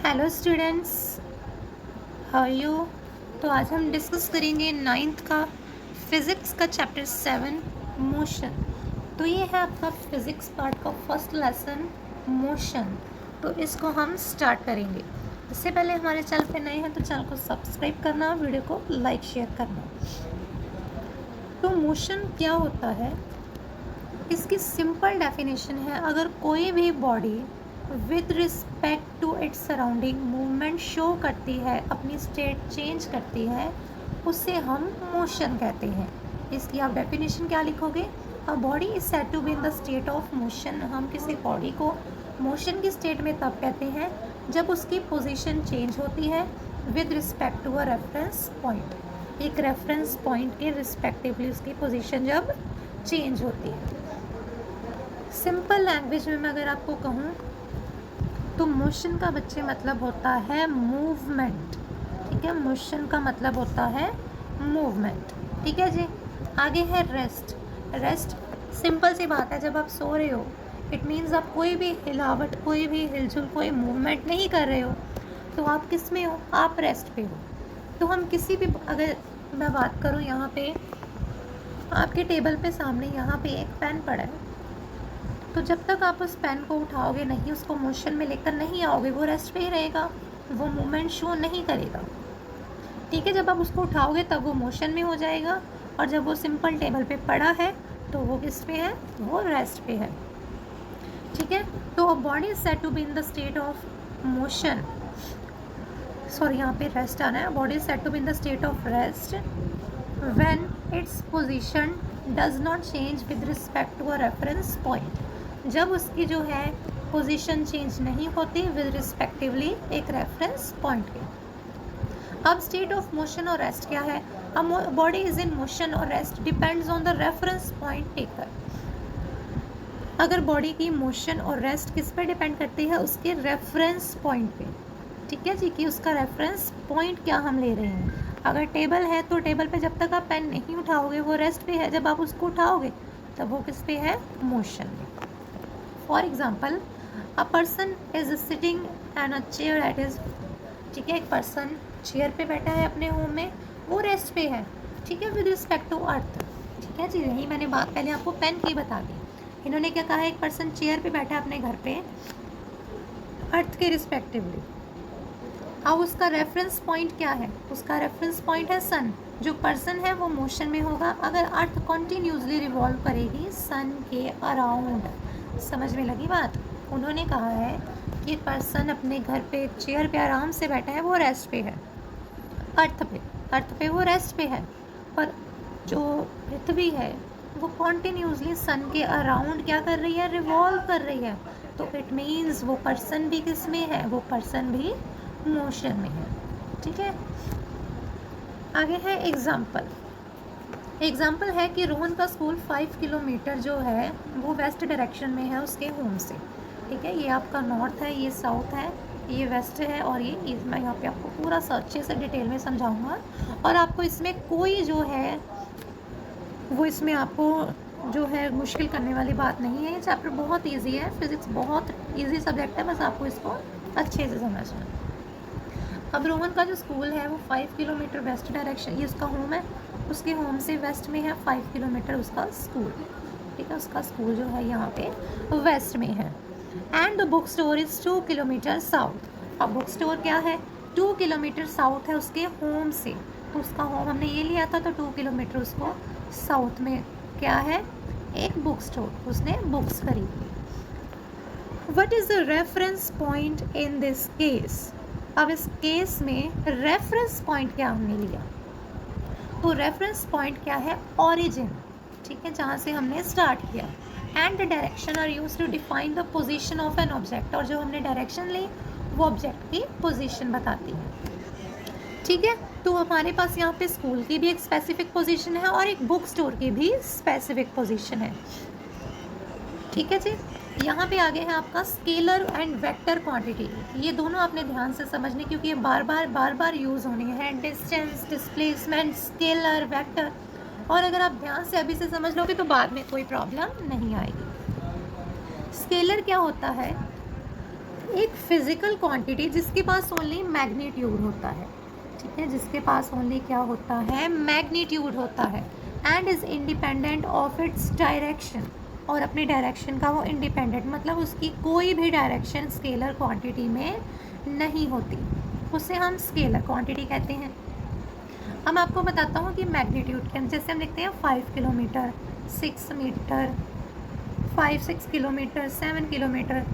Hello students, how are you. तो आज हम डिस्कस करेंगे नाइन्थ का फिज़िक्स का चैप्टर 7 मोशन। तो ये है आपका फिज़िक्स पार्ट का फर्स्ट लेसन मोशन। तो इसको हम स्टार्ट करेंगे। इससे पहले हमारे चैनल पे नए हैं तो चैनल को सब्सक्राइब करना, वीडियो को लाइक शेयर करना। तो मोशन क्या होता है, इसकी सिंपल डेफिनेशन है, अगर कोई भी body with respect to its surrounding movement show करती है, अपनी स्टेट चेंज करती है, उसे हम मोशन कहते हैं। इसकी आप डेफिनेशन क्या लिखोगे? A body is said to be in the state of motion. हम किसी बॉडी को मोशन की स्टेट में तब कहते हैं जब उसकी पोजीशन चेंज होती है with respect to a reference point. एक रेफरेंस पॉइंट के रिस्पेक्टिवली उसकी पोजीशन जब चेंज होती है। सिंपल लैंग्वेज में मैं अगर आपको कहूँ तो मोशन का बच्चे मतलब होता है मूवमेंट। ठीक है, मोशन का मतलब होता है मूवमेंट। ठीक है जी। आगे है रेस्ट। रेस्ट सिंपल सी बात है, जब आप सो रहे हो इट मीन्स आप कोई भी हिलावट, कोई भी हिलजुल, कोई मूवमेंट नहीं कर रहे हो, तो आप किस में हो? आप रेस्ट पे हो। तो हम किसी भी, अगर मैं बात करूँ यहाँ पे आपके टेबल पे सामने यहाँ पे एक पेन पड़ा है, तो जब तक आप उस पेन को उठाओगे नहीं, उसको मोशन में लेकर नहीं आओगे, वो रेस्ट पे ही रहेगा, वो मूवमेंट शो नहीं करेगा। ठीक है, जब आप उसको उठाओगे तब वो मोशन में हो जाएगा, और जब वो सिंपल टेबल पे पड़ा है तो वो किस पे है? वो रेस्ट पे है। ठीक है, तो body is said to be in the state of motion, sorry यहाँ पे रेस्ट आना है। Body is said to be in the state of rest when its position does not change with respect to a reference point. जब उसकी जो है position change नहीं होती विद रिस्पेक्टिवली एक रेफरेंस पॉइंट के। अब स्टेट ऑफ मोशन और रेस्ट क्या है? अब बॉडी इज इन मोशन और rest depends on the reference point taker. अगर बॉडी की मोशन और रेस्ट किस पे डिपेंड करती है? उसके रेफरेंस पॉइंट पे। ठीक है जी, कि उसका रेफरेंस पॉइंट क्या हम ले रहे हैं। अगर टेबल है तो टेबल पे जब तक आप पेन नहीं उठाओगे वो रेस्ट पे है, जब आप उसको उठाओगे तब वो किस पे है? मोशन में। For example, a person is sitting and a chair at ease. ठीक है, एक पर्सन चेयर पे बैठा है अपने होम में, वो रेस्ट पे है। ठीक है, विद रिस्पेक्ट टू अर्थ। ठीक है जी, यही मैंने बात पहले आपको पेन की बता दी। इन्होंने क्या कहा है? एक पर्सन चेयर पे बैठा है अपने घर पे अर्थ के रिस्पेक्टिवली। अब उसका रेफरेंस पॉइंट क्या है? उसका रेफरेंस पॉइंट है सन। जो पर्सन है वो मोशन में होगा अगर अर्थ कॉन्टीन्यूसली रिवॉल्व करेगी सन के अराउंड। समझ में लगी बात? उन्होंने कहा है कि पर्सन अपने घर पे चेयर पे आराम से बैठा है, वो रेस्ट पे है, अर्थ पे वो रेस्ट पे है, पर जो पृथ्वी है वो कॉन्टीन्यूसली सन के अराउंड क्या कर रही है? रिवॉल्व कर रही है। तो इट मीन्स वो पर्सन भी किस में है? वो पर्सन भी मोशन में है। ठीक है, आगे है एग्जाम्पल। एग्जाम्पल है कि रोहन का स्कूल 5 किलोमीटर जो है वो वेस्ट डायरेक्शन में है उसके होम से। ठीक है, ये आपका नॉर्थ है, ये साउथ है, ये वेस्ट है और ये ईस्ट। मैं यहाँ पे आपको पूरा अच्छे से डिटेल में समझाऊंगा, और आपको इसमें कोई जो है वो इसमें आपको जो है मुश्किल करने वाली बात नहीं है। ये चैप्टर बहुत ईजी है, फिजिक्स बहुत ईजी सब्जेक्ट है, बस आपको इसको अच्छे से समझना है। अब रोहन का जो स्कूल है वो 5 किलोमीटर वेस्ट डायरेक्शन, ये उसका होम है, उसके होम से वेस्ट में है 5 किलोमीटर उसका स्कूल। ठीक है, उसका स्कूल जो है यहाँ पे वेस्ट में है। And the book store is 2 kilometre south. अब बुक स्टोर क्या है? 2 किलोमीटर साउथ है उसके होम से। तो उसका होम हमने ये लिया था, तो 2 किलोमीटर उसको साउथ में क्या है? एक बुक स्टोर, उसने बुक्स खरीदी। What is the reference point in this case? अब इस केस में रेफरेंस पॉइंट क्या हमने लिया? तो रेफरेंस पॉइंट क्या है? ओरिजिन। ठीक है, जहाँ से हमने स्टार्ट किया। And the direction are use to define the position of an object. और जो हमने डायरेक्शन ली वो ऑब्जेक्ट की पोजीशन बताती है। ठीक है, तो हमारे पास यहाँ पे स्कूल की भी एक स्पेसिफिक पोजीशन है और एक बुक स्टोर की भी स्पेसिफिक पोजीशन है। ठीक है जी, यहाँ पे आगे है आपका स्केलर एंड वेक्टर क्वांटिटी। ये दोनों आपने ध्यान से समझने, क्योंकि ये बार बार यूज़ होने हैं। Distance, displacement, scalar, vector. और अगर आप ध्यान से अभी से समझ लोगे तो बाद में कोई प्रॉब्लम नहीं आएगी। स्केलर क्या होता है? एक फिजिकल क्वांटिटी जिसके पास ओनली मैग्नीट्यूड होता है, ठीक है, जिसके पास ओनली क्या होता है, मैग्नीट्यूड होता है, and is independent of its direction, और अपनी डायरेक्शन का वो इंडिपेंडेंट, मतलब उसकी कोई भी डायरेक्शन स्केलर क्वांटिटी में नहीं होती, उसे हम स्केलर क्वांटिटी कहते हैं। अब मैं आपको बताता हूँ कि मैग्नीट्यूड के जैसे हम लिखते हैं 5 किलोमीटर, 6 मीटर, 5-6 किलोमीटर, 7 किलोमीटर,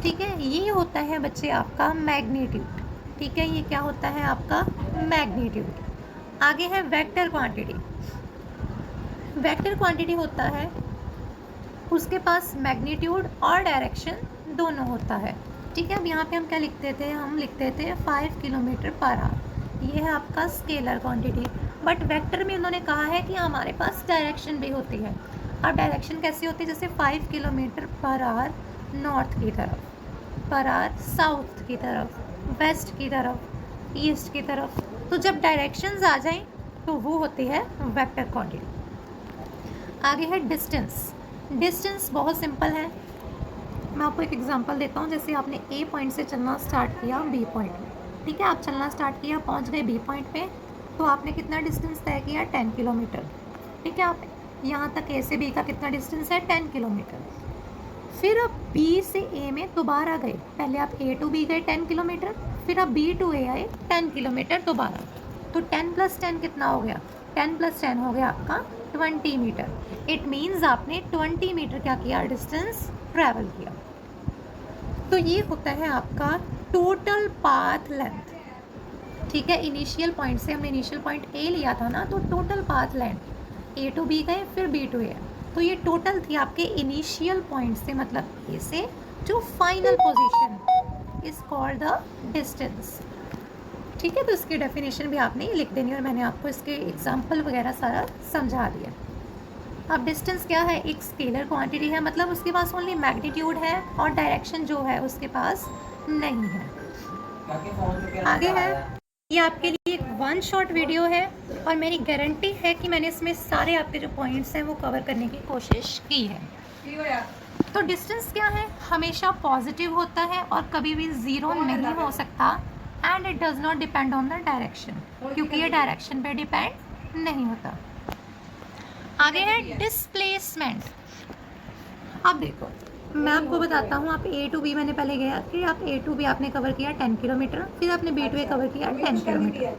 ठीक है, ये होता है बच्चे आपका मैग्नीट्यूड, ठीक है, ये क्या होता है आपका मैग्नीट्यूड। आगे है वेक्टर क्वांटिटी। वेक्टर क्वांटिटी होता है उसके पास मैग्नीट्यूड और डायरेक्शन दोनों होता है, ठीक है। अब यहाँ पे हम क्या लिखते थे, हम लिखते थे 5 किलोमीटर पर आवर, ये है आपका स्केलर क्वांटिटी। बट वेक्टर में उन्होंने कहा है कि हमारे पास डायरेक्शन भी होती है। अब डायरेक्शन कैसी होती है, जैसे 5 किलोमीटर पर आवर नॉर्थ की तरफ, पर आवर साउथ की तरफ, वेस्ट की तरफ, ईस्ट की तरफ, तो जब डायरेक्शंस आ जाएं तो वो होती है वेक्टर क्वांटिटी। आगे है डिस्टेंस। डिस्टेंस बहुत सिंपल है, मैं आपको एक एग्जांपल देता हूँ। जैसे आपने ए पॉइंट से चलना स्टार्ट किया बी पॉइंट में, ठीक है, आप चलना स्टार्ट किया, पहुँच गए बी पॉइंट पे, तो आपने कितना डिस्टेंस तय किया, 10 किलोमीटर, ठीक है। आप यहाँ तक ए से बी का कितना डिस्टेंस है, 10 किलोमीटर। फिर आप बी से ए में दोबारा गए, पहले आप ए टू बी गए 10 किलोमीटर, फिर आप बी टू ए आए 10 किलोमीटर दोबारा, तो 10 + 10 कितना हो गया, 10 + 10 हो गया आपका 20 मीटर। इट मीन्स आपने 20 मीटर क्या किया, डिस्टेंस ट्रैवल किया। तो ये होता है आपका टोटल पाथ लेंथ, ठीक है। इनिशियल पॉइंट से हमने इनिशियल पॉइंट ए लिया था ना, तो total path length, A to B गए फिर बी टू ए, तो ये टोटल थी आपके इनिशियल पॉइंट से, मतलब ए से जो final position is called the distance, ठीक है। तो इसकी डेफिनेशन भी आपने लिख देनी, और मैंने आपको इसके एग्जाम्पल वगैरह सारा समझा दिया। अब डिस्टेंस क्या है, एक स्केलर क्वांटिटी है, मतलब उसके पास ओनली मैग्नीट्यूड है और डायरेक्शन जो है उसके पास नहीं है। आगे है, ये आपके लिए एक 1 शॉट वीडियो है, और मेरी गारंटी है कि मैंने इसमें सारे आपके जो पॉइंट्स हैं वो कवर करने की कोशिश की है। तो डिस्टेंस क्या है, हमेशा पॉजिटिव होता है और कभी भी ज़ीरो नहीं हो सकता, and it does not depend on the direction, क्योंकि ये डायरेक्शन पे डिपेंड नहीं होता। आगे है डिस्प्लेसमेंट। अब देखो, मैं आपको बताता हूँ, आप ए टू बी मैंने पहले गया, फिर आप ए टू बी आपने कवर किया 10 किलोमीटर, फिर आपने बी टू ए कवर किया 10 किलोमीटर।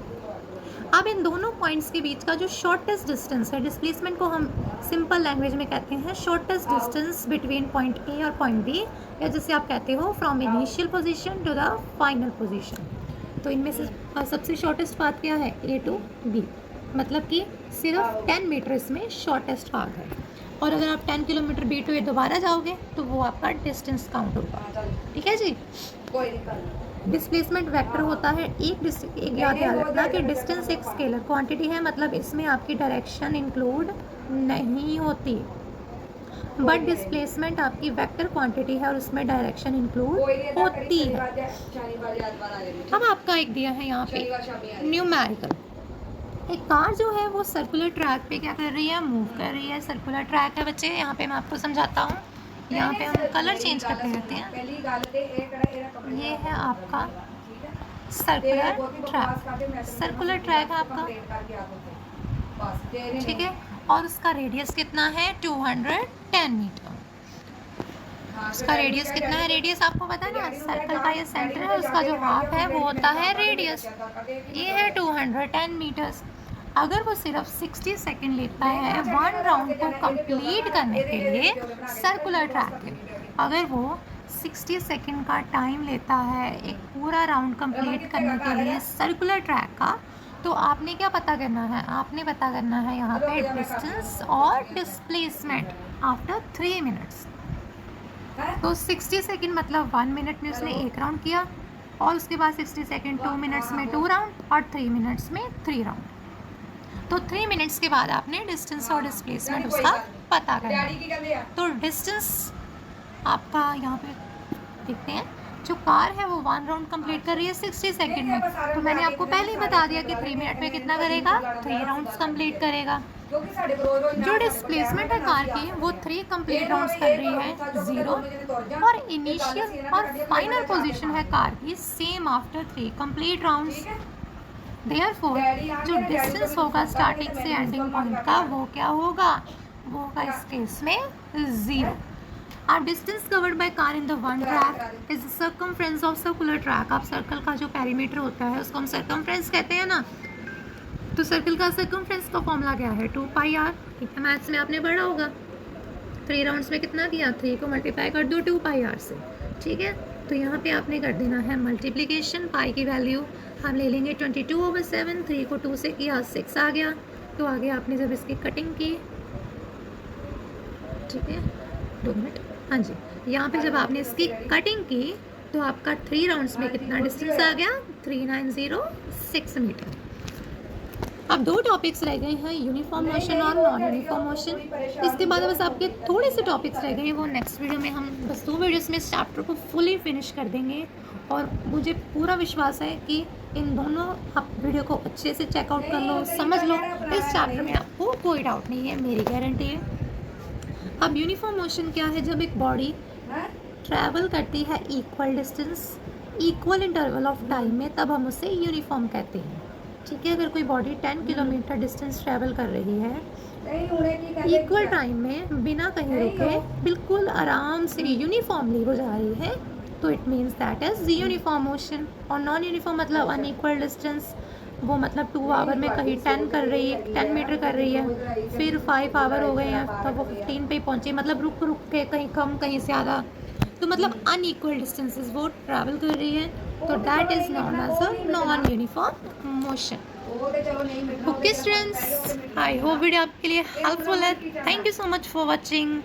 अब इन दोनों पॉइंट्स के बीच का जो शॉर्टेस्ट डिस्टेंस है, डिस्प्लेसमेंट को हम सिंपल लैंग्वेज में कहते हैं shortest distance between point A और पॉइंट बी, या जैसे आप कहते हो from initial position to the final position. तो इनमें से सबसे शॉर्टेस्ट पाथ क्या है, ए टू बी, मतलब कि सिर्फ 10 मीटर इसमें शॉर्टेस्ट पाथ है। और अगर आप 10 किलोमीटर बी टू ए दोबारा जाओगे तो वो आपका डिस्टेंस काउंट होगा, ठीक है जी। डिस्प्लेसमेंट वेक्टर होता है, एक याद रखना कि डिस्टेंस एक स्केलर क्वांटिटी है, मतलब इसमें आपकी डायरेक्शन इंक्लूड नहीं होती, बट डिस्प्लेसमेंट आपकी वेक्टर क्वांटिटी है और उसमें डायरेक्शन इंक्लूड होती है। अब आपका एक दिया है यहाँ पे न्यूमेरिकल, एक कार जो है वो सर्कुलर ट्रैक पे क्या कर रही है, मूव कर रही है। सर्कुलर ट्रैक है बच्चे, यहाँ पे मैं आपको समझाता हूँ, यहाँ पे हम कलर चेंज करते रहते हैं। ये है आपका सर्कुलर ट्रैक, सर्कुलर ट्रैक है आपका, ठीक है, और उसका रेडियस कितना है, 210 मीटर। उसका रेडियस कितना है, रेडियस आपको पता है ना, सर्कल का ये सेंटर है, उसका जो हाफ है वो होता है रेडियस, ये है 210 मीटर्स। अगर वो सिर्फ 60 सेकंड लेता है 1 राउंड को कंप्लीट करने के लिए, सर्कुलर ट्रैक है, अगर वो 60 सेकंड का टाइम लेता है एक पूरा राउंड कंप्लीट करने के लिए सर्कुलर ट्रैक का, तो आपने क्या पता करना है, आपने पता करना है यहाँ पे डिस्टेंस और डिस्प्लेसमेंट आफ्टर 3 मिनट्स। तो 60 सेकंड मतलब 1 मिनट में उसने एक राउंड किया, और उसके बाद 60 सेकंड 2 मिनट्स में 2 राउंड, और 3 मिनट्स में 3 राउंड। तो 3 मिनट्स के बाद आपने डिस्टेंस और डिस्प्लेसमेंट उसका पता करना है। तो डिस्टेंस आपका यहाँ पे देखते हैं, जो कार है वो 1 राउंड कंप्लीट कर रही है 60 सेकंड में, तो मैंने आपको पहले ही बता दिया कि 3 मिनट में कितना करेगा, 3 राउंड्स कंप्लीट करेगा। जो डिस्प्लेसमेंट है कार की वो 3 कंप्लीट राउंड्स कर रही है 0, और इनिशियल और फाइनल पोजीशन है कार की same after 3 complete rounds. Therefore जो डिस्टेंस होगा स्टार्टिंग से एंडिंग पॉइंट का वो क्या होगा, वो होगा इस केस में 0। Our distance covered by car in the one track is the circumference of circular track। आप सर्कल का जो पेरीमीटर होता है उसको हम सर्कमफ्रेंस कहते हैं ना, तो सर्कल का सर्कमफ्रेंस का फॉर्मूला क्या है 2πr। ठीक है, मैथ्स में आपने पढ़ा होगा। 3 राउंड्स में कितना किया, 3 को मल्टीप्लाई कर दो 2πr से। ठीक है, तो यहाँ पे आपने कर देना है मल्टीप्लिकेशन, पाई की वैल्यू हम ले लेंगे 22/7। 3 को 2 से किया 6 आ गया। तो आगे आपने जब इसकी कटिंग की, ठीक है 2 मिनट, हाँ जी, यहाँ पे जब आपने इसकी कटिंग की तो आपका 3 राउंड्स में कितना डिस्टेंस आ गया 3906 मीटर। अब 2 टॉपिक्स रह गए हैं, यूनिफॉर्म मोशन और नॉन यूनिफॉर्म मोशन। इसके बाद बस आपके थोड़े से टॉपिक्स रह गए हैं, वो नेक्स्ट वीडियो में हम बस 2 वीडियोस में इस चैप्टर को फुली फिनिश कर देंगे। और मुझे पूरा विश्वास है कि इन दोनों आप वीडियो को अच्छे से चेकआउट कर लो, समझ लो, इस चैप्टर में आपको कोई डाउट नहीं है, मेरी गारंटी है। अब यूनिफॉर्म मोशन क्या है, जब एक बॉडी ट्रैवल करती है equal distance equal interval of time में, तब हम उसे यूनिफॉर्म कहते हैं। ठीक है, अगर कोई बॉडी 10 किलोमीटर डिस्टेंस ट्रैवल कर रही है इक्वल टाइम में बिना कहीं रुके, बिल्कुल आराम से यूनिफॉर्मली वो जा रही है, तो it means that is uniform motion. और नॉन यूनिफॉर्म मतलब अनइक्वल डिस्टेंस, वो मतलब 2 आवर में कहीं 10 मीटर कर रही है, फिर 5 आवर हो गए हैं तब वो 15 पे पहुंची, मतलब रुक रुक के कहीं कम कहीं ज़्यादा, तो मतलब अनइक्वल डिस्टेंसेस वो ट्रैवल कर रही है, तो that is known as a non uniform motion. Okay students, I hope video आपके लिए हेल्पफुल है। Thank you so much for watching.